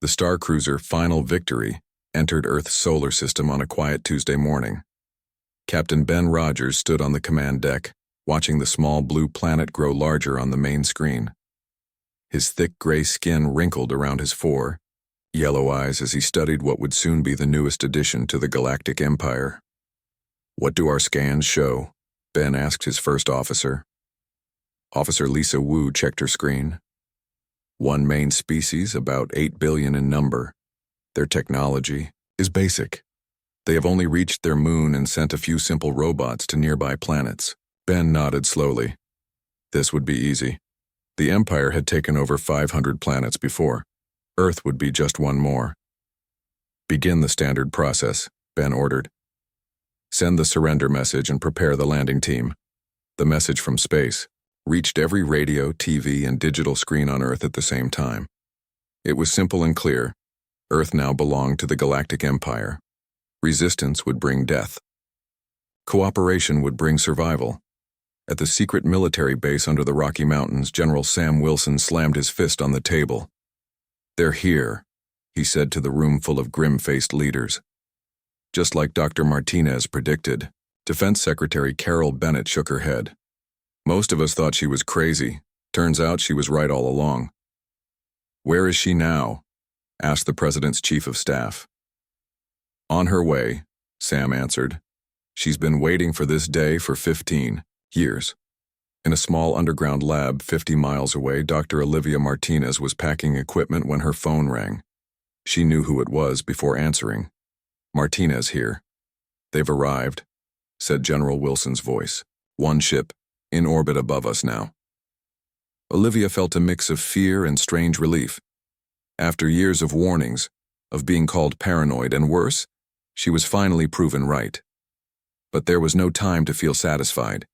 The star cruiser Final Victory entered Earth's solar system on a quiet Tuesday morning. Captain Ben Rogers stood on the command deck, watching the small blue planet grow larger on the main screen. His thick gray skin wrinkled around his yellow eyes as he studied what would soon be the newest addition to the Galactic Empire. "What do our scans show?" Ben asked his first officer. Officer Lisa Wu checked her screen. One main species, about 8 billion in number. Their technology is basic. They have only reached their moon and sent a few simple robots to nearby planets. Ben nodded slowly. This would be easy. The Empire had taken over 500 planets before. Earth would be just one more. "Begin the standard process," Ben ordered. "Send the surrender message and prepare the landing team." The message from space reached every radio, TV, and digital screen on Earth at the same time. It was simple and clear. Earth now belonged to the Galactic Empire. Resistance would bring death. Cooperation would bring survival. At the secret military base under the Rocky Mountains, General Sam Wilson slammed his fist on the table. "They're here," he said to the room full of grim-faced leaders. Just like Dr. Martinez predicted, Defense Secretary Carol Bennett shook her head. "Most of us thought she was crazy. Turns out she was right all along." "Where is she now?" asked the President's Chief of Staff. "On her way," Sam answered. "She's been waiting for this day for 15 years. In a small underground lab 50 miles away, Dr. Olivia Martinez was packing equipment when her phone rang. She knew who it was before answering. "Martinez here." "They've arrived," said General Wilson's voice. "One ship, in orbit above us now." Olivia felt a mix of fear and strange relief. After years of warnings, of being called paranoid and worse, she was finally proven right. But there was no time to feel satisfied.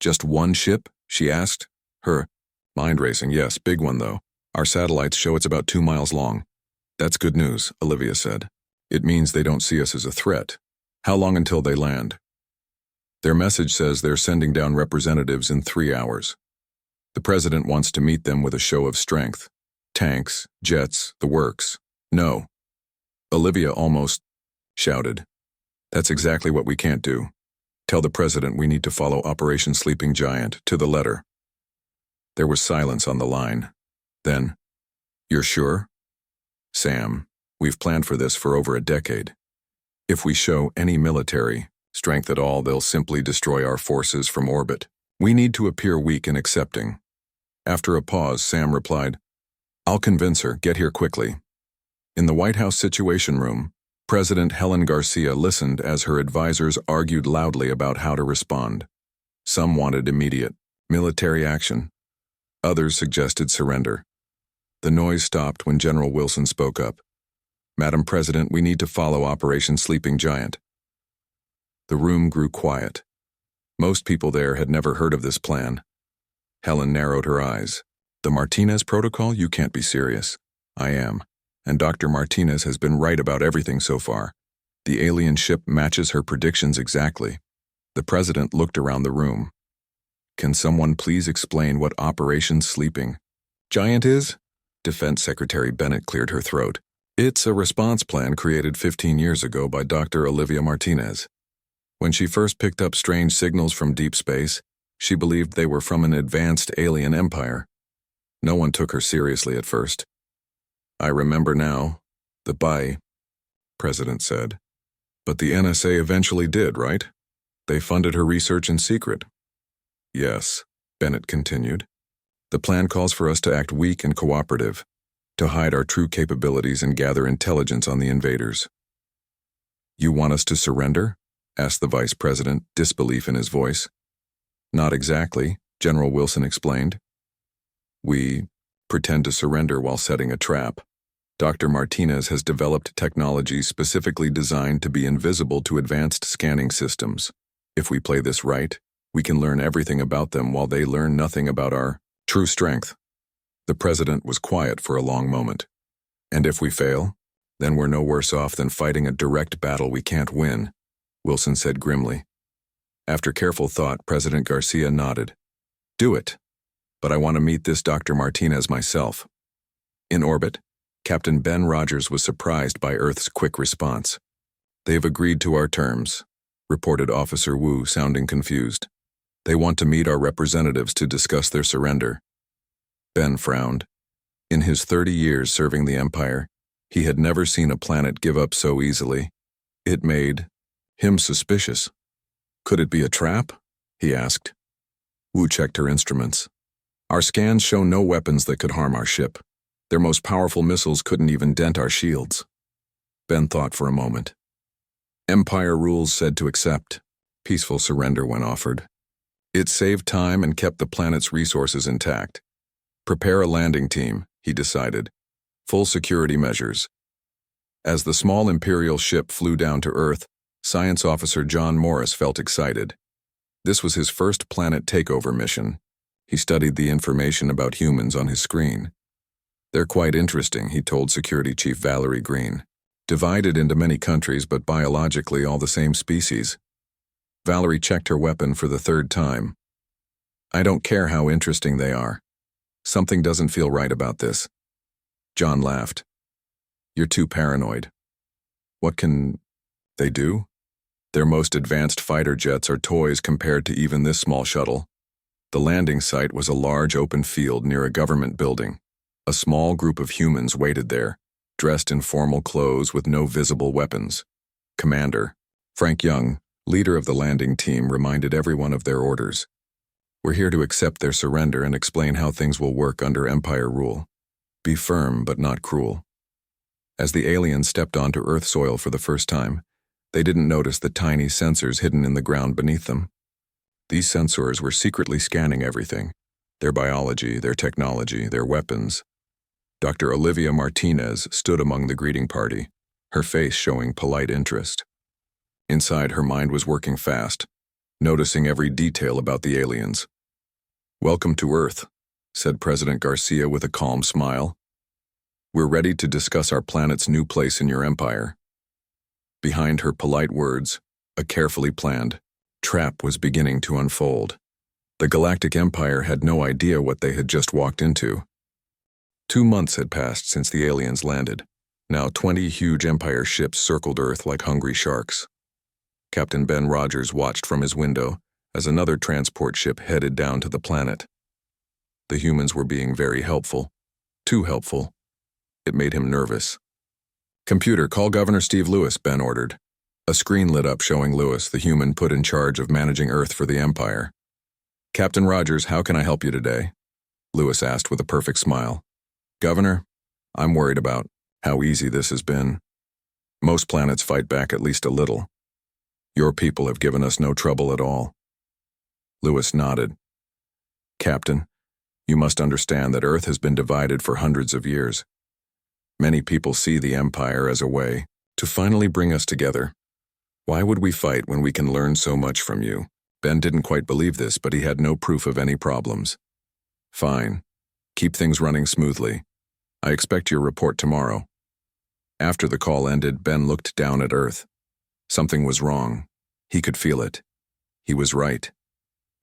"Just one ship?" she asked. Her mind racing. "Yes, big one though. Our satellites show it's about 2 miles long." "That's good news," Olivia said. "It means they don't see us as a threat. How long until they land?" "Their message says they're sending down representatives in 3 hours. The President wants to meet them with a show of strength. Tanks, jets, the works." "No." Olivia almost shouted. "That's exactly what we can't do. Tell the President we need to follow Operation Sleeping Giant to the letter." There was silence on the line. Then, "You're sure?" "Sam, we've planned for this for over a decade. If we show any military strength at all, they'll simply destroy our forces from orbit. We need to appear weak and accepting." After a pause, Sam replied, "I'll convince her. Get here quickly." In the White House Situation Room, President Helen Garcia listened as her advisors argued loudly about how to respond. Some wanted immediate military action. Others suggested surrender. The noise stopped when General Wilson spoke up. "Madam President, we need to follow Operation Sleeping Giant." The room grew quiet. Most people there had never heard of this plan. Helen narrowed her eyes. "The Martinez Protocol? You can't be serious." "I am. And Dr. Martinez has been right about everything so far. The alien ship matches her predictions exactly." The President looked around the room. "Can someone please explain what Operation Sleeping Giant is?" Defense Secretary Bennett cleared her throat. "It's a response plan created 15 years ago by Dr. Olivia Martinez. When she first picked up strange signals from deep space, she believed they were from an advanced alien empire. No one took her seriously at first. I remember now, the President said. "But the NSA eventually did, right? They funded her research in secret." "Yes," Bennett continued. "The plan calls for us to act weak and cooperative, to hide our true capabilities and gather intelligence on the invaders." "You want us to surrender?" asked the Vice President, disbelief in his voice. "Not exactly," General Wilson explained. "We pretend to surrender while setting a trap. Dr. Martinez has developed technology specifically designed to be invisible to advanced scanning systems. If we play this right, we can learn everything about them while they learn nothing about our true strength." The President was quiet for a long moment. "And if we fail, then we're no worse off than fighting a direct battle we can't win," Wilson said grimly. After careful thought, President Garcia nodded. "Do it. But I want to meet this Dr. Martinez myself." "In orbit?" Captain Ben Rogers was surprised by Earth's quick response. "They've agreed to our terms," reported Officer Wu, sounding confused. "They want to meet our representatives to discuss their surrender." Ben frowned. In his 30 years serving the Empire, he had never seen a planet give up so easily. It made him suspicious. "Could it be a trap?" he asked. Wu checked her instruments. "Our scans show no weapons that could harm our ship. Their most powerful missiles couldn't even dent our shields." Ben thought for a moment. Empire rules said to accept. Peaceful surrender when offered. It saved time and kept the planet's resources intact. "Prepare a landing team," he decided. "Full security measures." As the small Imperial ship flew down to Earth, Science Officer John Morris felt excited. This was his first planet takeover mission. He studied the information about humans on his screen. "They're quite interesting," he told Security Chief Valerie Green. "Divided into many countries, but biologically all the same species." Valerie checked her weapon for the third time. "I don't care how interesting they are. Something doesn't feel right about this." John laughed. "You're too paranoid. What can they do? Their most advanced fighter jets are toys compared to even this small shuttle." The landing site was a large open field near a government building. A small group of humans waited there, dressed in formal clothes with no visible weapons. Commander Frank Young, leader of the landing team, reminded everyone of their orders. "We're here to accept their surrender and explain how things will work under Empire rule. Be firm but not cruel." As the aliens stepped onto Earth soil for the first time, they didn't notice the tiny sensors hidden in the ground beneath them. These sensors were secretly scanning everything: their biology, their technology, their weapons. Dr. Olivia Martinez stood among the greeting party, her face showing polite interest. Inside, her mind was working fast, noticing every detail about the aliens. "Welcome to Earth," said President Garcia with a calm smile. "We're ready to discuss our planet's new place in your empire." Behind her polite words, a carefully planned trap was beginning to unfold. The Galactic Empire had no idea what they had just walked into. 2 months had passed since the aliens landed. Now 20 huge Empire ships circled Earth like hungry sharks. Captain Ben Rogers watched from his window as another transport ship headed down to the planet. The humans were being very helpful. Too helpful. It made him nervous. "Computer, call Governor Steve Lewis," Ben ordered. A screen lit up showing Lewis, the human put in charge of managing Earth for the Empire. "Captain Rogers, how can I help you today?" Lewis asked with a perfect smile. "Governor, I'm worried about how easy this has been. Most planets fight back at least a little. Your people have given us no trouble at all." Lewis nodded. "Captain, you must understand that Earth has been divided for hundreds of years. Many people see the Empire as a way to finally bring us together. Why would we fight when we can learn so much from you?" Ben didn't quite believe this, but he had no proof of any problems. "Fine. Keep things running smoothly. I expect your report tomorrow." After the call ended, Ben looked down at Earth. Something was wrong. He could feel it. He was right.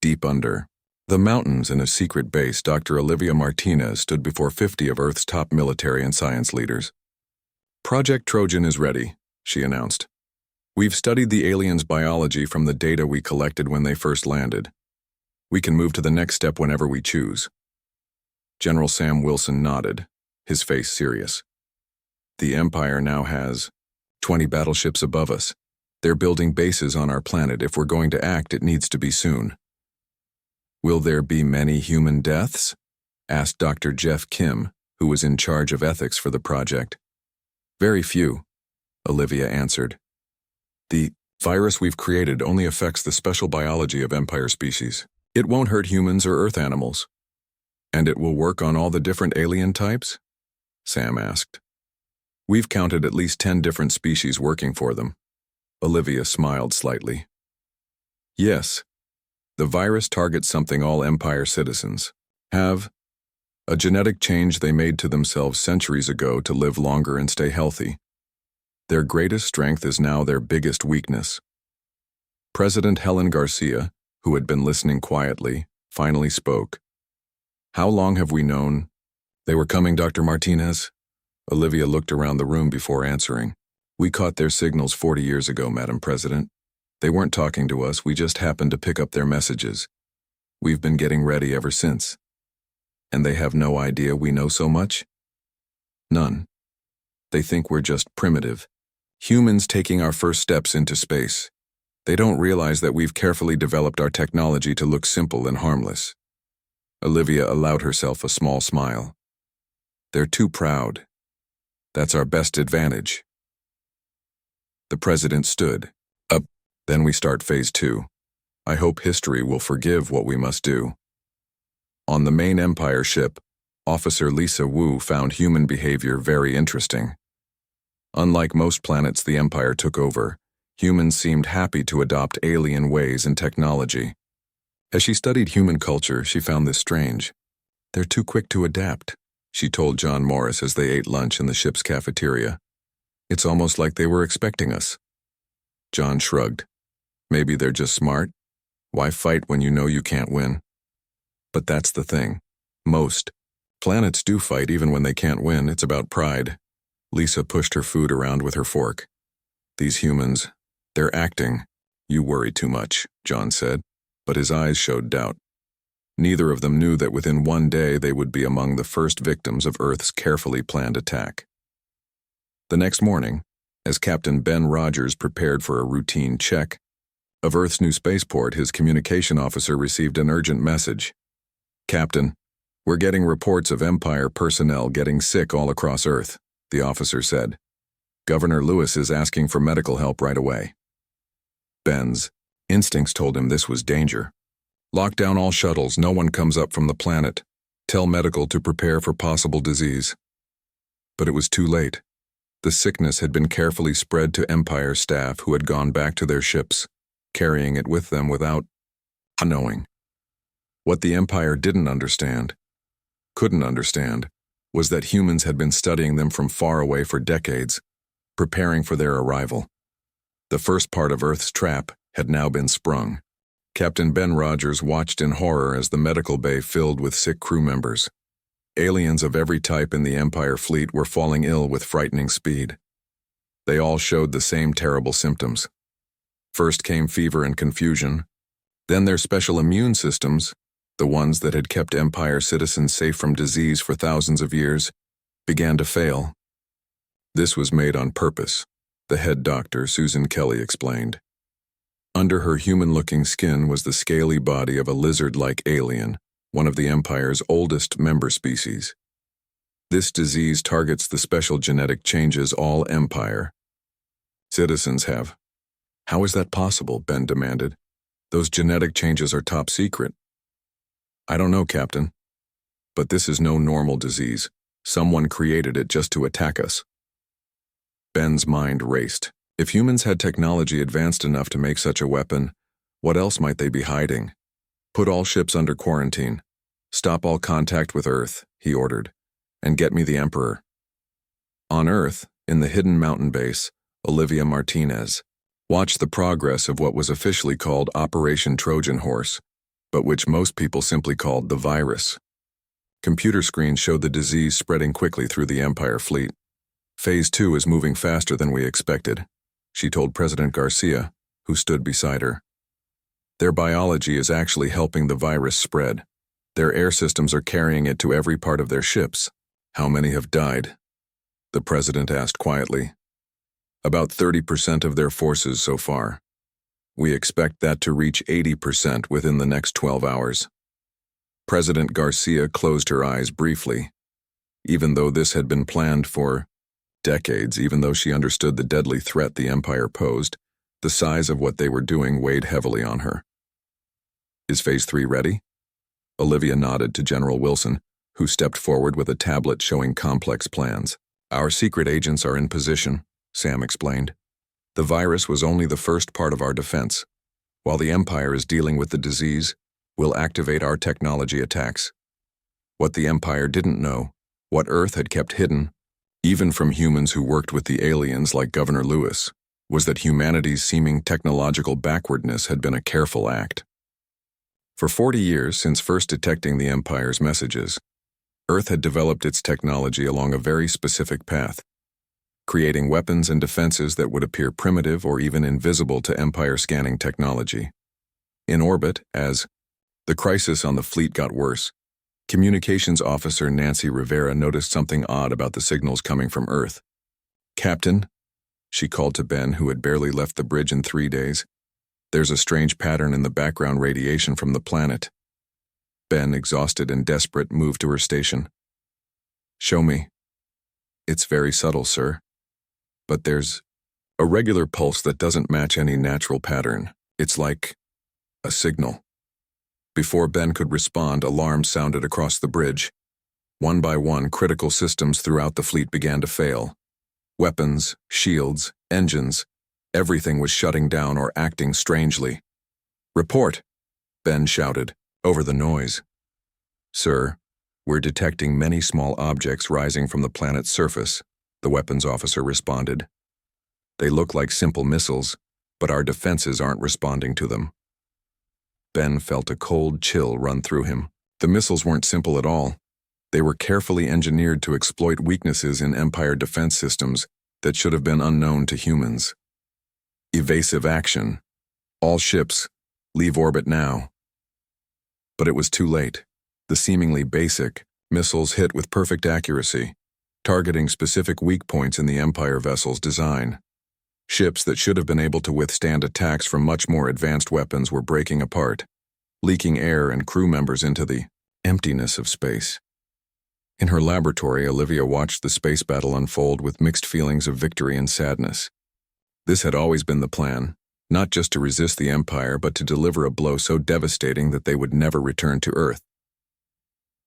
Deep under the mountains in a secret base, Dr. Olivia Martinez stood before 50 of Earth's top military and science leaders. "Project Trojan is ready," she announced. "We've studied the aliens' biology from the data we collected when they first landed. We can move to the next step whenever we choose." General Sam Wilson nodded, his face serious. "The Empire now has 20 battleships above us. They're building bases on our planet. If we're going to act, it needs to be soon." "Will there be many human deaths?" asked Dr. Jeff Kim, who was in charge of ethics for the project. "Very few," Olivia answered. "The virus we've created only affects the special biology of Empire species. It won't hurt humans or Earth animals." "And it will work on all the different alien types?" Sam asked. "We've counted at least 10 different species working for them." Olivia smiled slightly. "Yes. The virus targets something all Empire citizens have: a genetic change they made to themselves centuries ago to live longer and stay healthy. Their greatest strength is now their biggest weakness." President Helen Garcia, who had been listening quietly, finally spoke. "How long have we known they were coming, Dr. Martinez?" Olivia looked around the room before answering. We caught their signals 40 years ago, Madam President. They weren't talking to us, we just happened to pick up their messages. We've been getting ready ever since. And they have no idea we know so much? None. They think we're just primitive. Humans taking our first steps into space. They don't realize that we've carefully developed our technology to look simple and harmless. Olivia allowed herself a small smile. They're too proud. That's our best advantage. The president stood. Up. Then we start phase 2. I hope history will forgive what we must do. On the main Empire ship, Officer Lisa Wu found human behavior very interesting. Unlike most planets the Empire took over, humans seemed happy to adopt alien ways and technology. As she studied human culture, she found this strange. They're too quick to adapt, she told John Morris as they ate lunch in the ship's cafeteria. It's almost like they were expecting us. John shrugged. Maybe they're just smart. Why fight when you know you can't win? But that's the thing. Most planets do fight even when they can't win. It's about pride. Lisa pushed her food around with her fork. These humans, they're acting. You worry too much, John said, but his eyes showed doubt. Neither of them knew that within one day they would be among the first victims of Earth's carefully planned attack. The next morning, as Captain Ben Rogers prepared for a routine check of Earth's new spaceport, his communication officer received an urgent message. Captain, we're getting reports of Empire personnel getting sick all across Earth, the officer said. Governor Lewis is asking for medical help right away. Ben's instincts told him this was danger. Lock down all shuttles, no one comes up from the planet. Tell medical to prepare for possible disease. But it was too late. The sickness had been carefully spread to Empire staff who had gone back to their ships, carrying it with them without knowing. What the Empire couldn't understand, was that humans had been studying them from far away for decades, preparing for their arrival. The first part of Earth's trap had now been sprung. Captain Ben Rogers watched in horror as the medical bay filled with sick crew members. Aliens of every type in the Empire fleet were falling ill with frightening speed. They all showed the same terrible symptoms. First came fever and confusion. Then their special immune systems, the ones that had kept Empire citizens safe from disease for thousands of years, began to fail. This was made on purpose, the head doctor, Susan Kelly, explained. Under her human-looking skin was the scaly body of a lizard-like alien, one of the Empire's oldest member species. This disease targets the special genetic changes all Empire citizens have. How is that possible? Ben demanded. Those genetic changes are top secret. I don't know, Captain. But this is no normal disease. Someone created it just to attack us. Ben's mind raced. If humans had technology advanced enough to make such a weapon, what else might they be hiding? Put all ships under quarantine. Stop all contact with Earth, he ordered, and get me the Emperor. On Earth, in the hidden mountain base, Olivia Martinez watched the progress of what was officially called Operation Trojan Horse, but which most people simply called the virus. Computer screens showed the disease spreading quickly through the Empire fleet. Phase 2 is moving faster than we expected, she told President Garcia, who stood beside her. Their biology is actually helping the virus spread. Their air systems are carrying it to every part of their ships. How many have died? The president asked quietly. About 30% of their forces so far. We expect that to reach 80% within the next 12 hours. President Garcia closed her eyes briefly. Even though this had been planned for decades, even though she understood the deadly threat the Empire posed, the size of what they were doing weighed heavily on her. Is Phase 3 ready? Olivia nodded to General Wilson, who stepped forward with a tablet showing complex plans. Our secret agents are in position, Sam explained. The virus was only the first part of our defense. While the Empire is dealing with the disease, we'll activate our technology attacks. What the Empire didn't know, what Earth had kept hidden, even from humans who worked with the aliens like Governor Lewis, was that humanity's seeming technological backwardness had been a careful act. For 40 years since first detecting the Empire's messages, Earth had developed its technology along a very specific path, creating weapons and defenses that would appear primitive or even invisible to Empire scanning technology. In orbit, as the crisis on the fleet got worse, Communications Officer Nancy Rivera noticed something odd about the signals coming from Earth. "Captain," she called to Ben, who had barely left the bridge in 3 days, "there's a strange pattern in the background radiation from the planet." Ben, exhausted and desperate, moved to her station. "Show me." "It's very subtle, sir. But there's a regular pulse that doesn't match any natural pattern. It's like a signal." Before Ben could respond, alarms sounded across the bridge. One by one, critical systems throughout the fleet began to fail. Weapons, shields, engines, everything was shutting down or acting strangely. "Report," Ben shouted, over the noise. "Sir, we're detecting many small objects rising from the planet's surface," the weapons officer responded. "They look like simple missiles, but our defenses aren't responding to them." Ben felt a cold chill run through him. The missiles weren't simple at all. They were carefully engineered to exploit weaknesses in Empire defense systems that should have been unknown to humans. Evasive action. "All ships, leave orbit now." But it was too late. The seemingly basic missiles hit with perfect accuracy, targeting specific weak points in the Empire vessel's design. Ships that should have been able to withstand attacks from much more advanced weapons were breaking apart, leaking air and crew members into the emptiness of space. In her laboratory, Olivia watched the space battle unfold with mixed feelings of victory and sadness. This had always been the plan, not just to resist the Empire, but to deliver a blow so devastating that they would never return to Earth.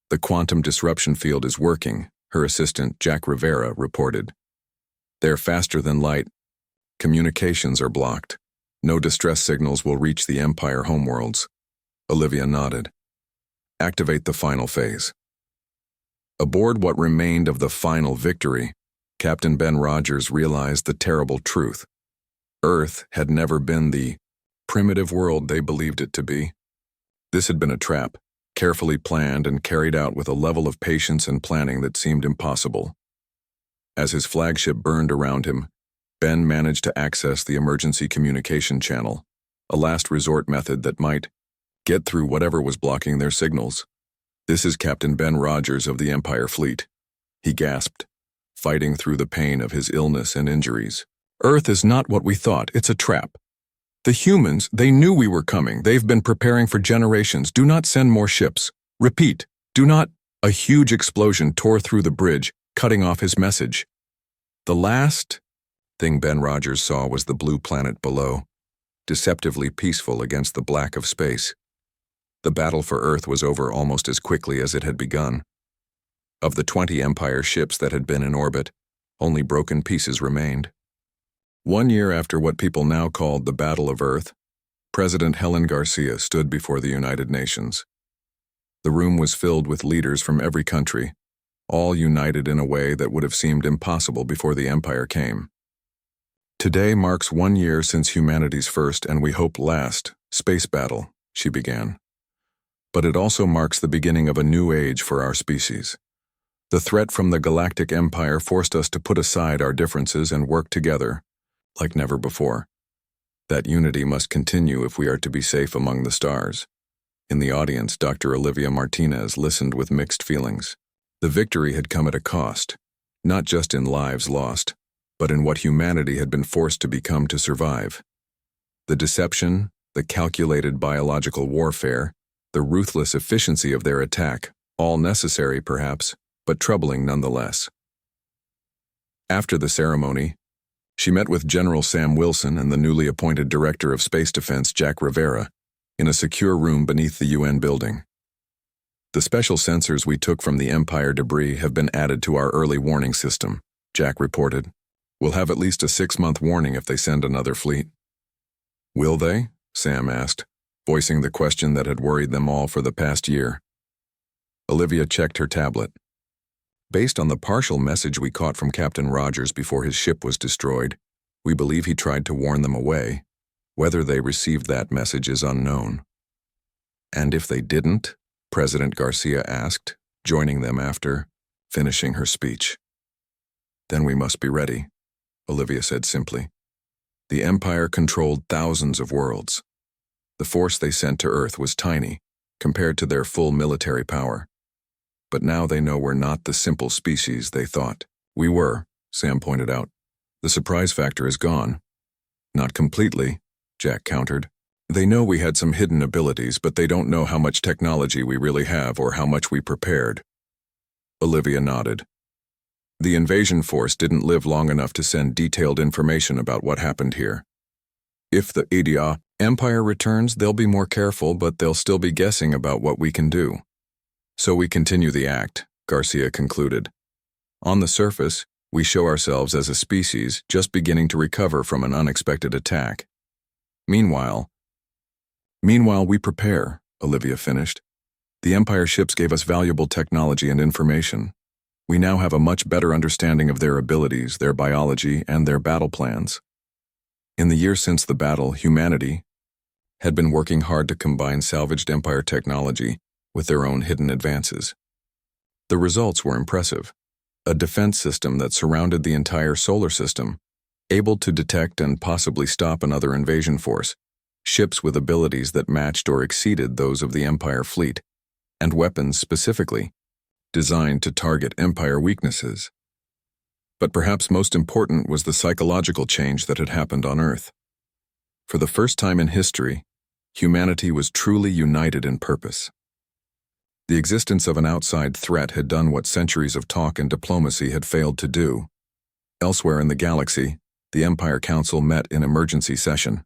"The quantum disruption field is working," her assistant, Jack Rivera, reported. "They're faster than light. Communications are blocked. No distress signals will reach the Empire homeworlds." Olivia nodded. "Activate the final phase." Aboard what remained of the final victory, Captain Ben Rogers realized the terrible truth. Earth had never been the primitive world they believed it to be. This had been a trap, carefully planned and carried out with a level of patience and planning that seemed impossible. As his flagship burned around him, Ben managed to access the emergency communication channel, a last resort method that might get through whatever was blocking their signals. "This is Captain Ben Rogers of the Empire Fleet," he gasped, fighting through the pain of his illness and injuries. "Earth is not what we thought. It's a trap. The humans, they knew we were coming. They've been preparing for generations. Do not send more ships. Repeat, do not." A huge explosion tore through the bridge, cutting off his message. The last thing Ben Rogers saw was the blue planet below, deceptively peaceful against the black of space. The battle for Earth was over almost as quickly as it had begun. Of the 20 Empire ships that had been in orbit, only broken pieces remained. 1 year after what people now called the Battle of Earth, President Helen Garcia stood before the United Nations. The room was filled with leaders from every country, all united in a way that would have seemed impossible before the Empire came. "Today marks 1 year since humanity's first, and we hope last, space battle," she began. "But it also marks the beginning of a new age for our species. The threat from the Galactic Empire forced us to put aside our differences and work together, like never before. That unity must continue if we are to be safe among the stars." In the audience, Dr. Olivia Martinez listened with mixed feelings. The victory had come at a cost, not just in lives lost, but in what humanity had been forced to become to survive. The deception, the calculated biological warfare, the ruthless efficiency of their attack, all necessary perhaps, but troubling nonetheless. After the ceremony, she met with General Sam Wilson and the newly appointed Director of Space Defense, Jack Rivera, in a secure room beneath the UN building. "The special sensors we took from the Empire debris have been added to our early warning system," Jack reported. "We'll have at least a 6-month warning if they send another fleet." "Will they?" Sam asked, voicing the question that had worried them all for the past year. Olivia checked her tablet. "Based on the partial message we caught from Captain Rogers before his ship was destroyed, we believe he tried to warn them away. Whether they received that message is unknown." "And if they didn't?" President Garcia asked, joining them after finishing her speech. "Then we must be ready," Olivia said simply. The Empire controlled thousands of worlds. The force they sent to Earth was tiny compared to their full military power. But now they know we're not the simple species they thought we were, Sam pointed out. The surprise factor is gone. "Not completely," Jack countered. "They know we had some hidden abilities, but they don't know how much technology we really have or how much we prepared." Olivia nodded. "The invasion force didn't live long enough to send detailed information about what happened here. If the Empire returns, they'll be more careful, but they'll still be guessing about what we can do." "So we continue the act," Garcia concluded. "On the surface, we show ourselves as a species just beginning to recover from an unexpected attack. Meanwhile, we prepare," Olivia finished. "The Empire ships gave us valuable technology and information. We now have a much better understanding of their abilities, their biology, and their battle plans. In the years since the battle, humanity had been working hard to combine salvaged Empire technology with their own hidden advances. The results were impressive. A defense system that surrounded the entire solar system, able to detect and possibly stop another invasion force, ships with abilities that matched or exceeded those of the Empire fleet, and weapons specifically designed to target Empire weaknesses. But perhaps most important was the psychological change that had happened on Earth. For the first time in history, humanity was truly united in purpose. The existence of an outside threat had done what centuries of talk and diplomacy had failed to do. Elsewhere in the galaxy, the Empire Council met in emergency session.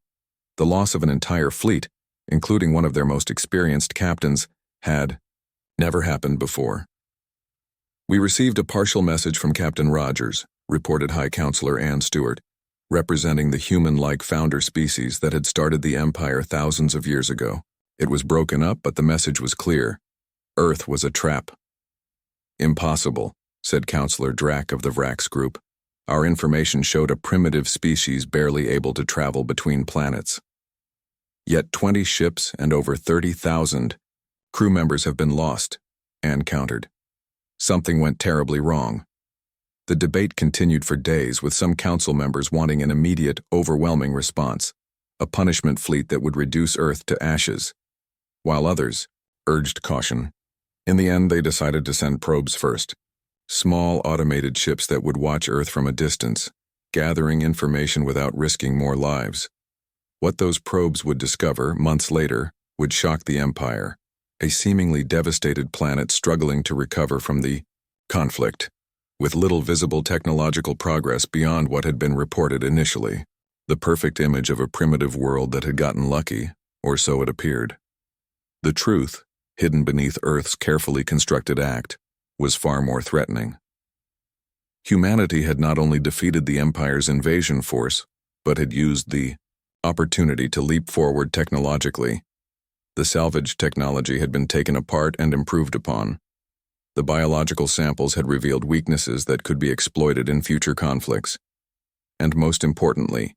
The loss of an entire fleet, including one of their most experienced captains, had never happened before. "We received a partial message from Captain Rogers," reported High Counselor Ann Stewart, representing the human-like founder species that had started the Empire thousands of years ago. It was broken up, but the message was clear. Earth was a trap. "Impossible," said Counselor Drack of the Vrax group. "Our information showed a primitive species barely able to travel between planets. Yet 20 ships and over 30,000 crew members have been lost," Ann countered. Something went terribly wrong. The debate continued for days, with some council members wanting an immediate, overwhelming response, a punishment fleet that would reduce Earth to ashes, while others urged caution. In the end, they decided to send probes first, small automated ships that would watch Earth from a distance, gathering information without risking more lives. What those probes would discover months later would shock the Empire, a seemingly devastated planet struggling to recover from the conflict, with little visible technological progress beyond what had been reported initially. The perfect image of a primitive world that had gotten lucky, or so it appeared. The truth, hidden beneath Earth's carefully constructed act, was far more threatening. Humanity had not only defeated the Empire's invasion force, but had used the opportunity to leap forward technologically. The salvaged technology had been taken apart and improved upon. The biological samples had revealed weaknesses that could be exploited in future conflicts. And most importantly,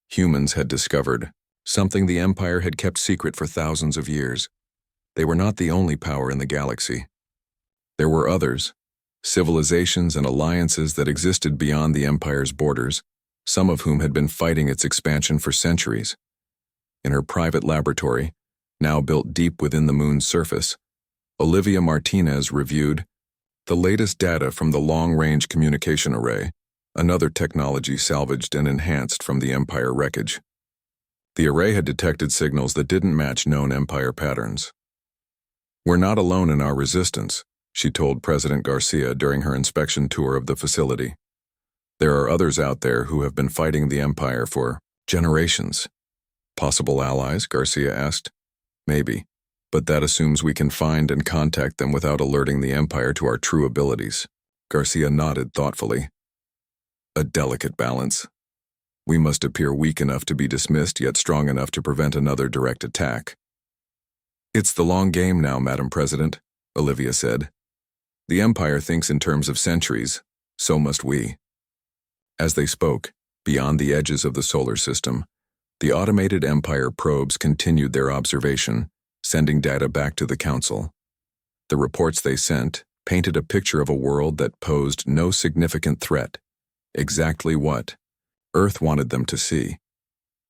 humans had discovered something the Empire had kept secret for thousands of years. They were not the only power in the galaxy. There were others, civilizations and alliances that existed beyond the Empire's borders, some of whom had been fighting its expansion for centuries. In her private laboratory, now built deep within the moon's surface, Olivia Martinez reviewed the latest data from the Long-Range Communication Array, another technology salvaged and enhanced from the Empire wreckage. The array had detected signals that didn't match known Empire patterns. "We're not alone in our resistance," she told President Garcia during her inspection tour of the facility. "There are others out there who have been fighting the Empire for generations." "Possible allies?" Garcia asked. "Maybe, but that assumes we can find and contact them without alerting the Empire to our true abilities." Garcia nodded thoughtfully. "A delicate balance. We must appear weak enough to be dismissed, yet strong enough to prevent another direct attack." "It's the long game now, Madam President," Olivia said. "The Empire thinks in terms of centuries, so must we." As they spoke, beyond the edges of the solar system, the automated Empire probes continued their observation, sending data back to the Council. The reports they sent, painted a picture of a world that posed no significant threat, exactly what Earth wanted them to see.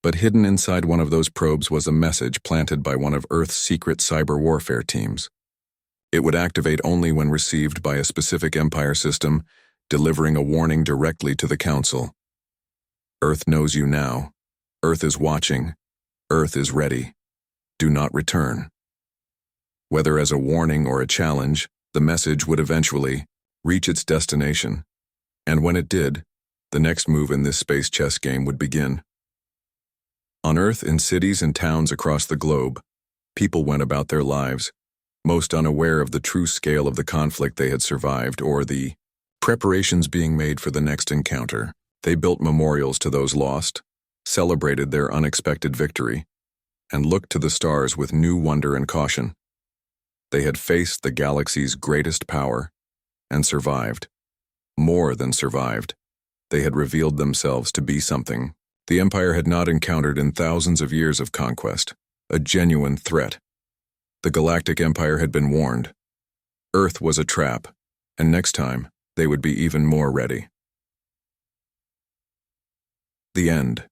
But hidden inside one of those probes was a message planted by one of Earth's secret cyber warfare teams. It would activate only when received by a specific Empire system, delivering a warning directly to the Council. Earth knows you now. Earth is watching. Earth is ready. Do not return. Whether as a warning or a challenge, the message would eventually reach its destination. And when it did, the next move in this space chess game would begin. On Earth, in cities and towns across the globe, people went about their lives, most unaware of the true scale of the conflict they had survived or the preparations being made for the next encounter. They built memorials to those lost, celebrated their unexpected victory, and looked to the stars with new wonder and caution. They had faced the galaxy's greatest power and survived. More than survived. They had revealed themselves to be something the Empire had not encountered in thousands of years of conquest, a genuine threat. The Galactic Empire had been warned. Earth was a trap, and next time, they would be even more ready. The end.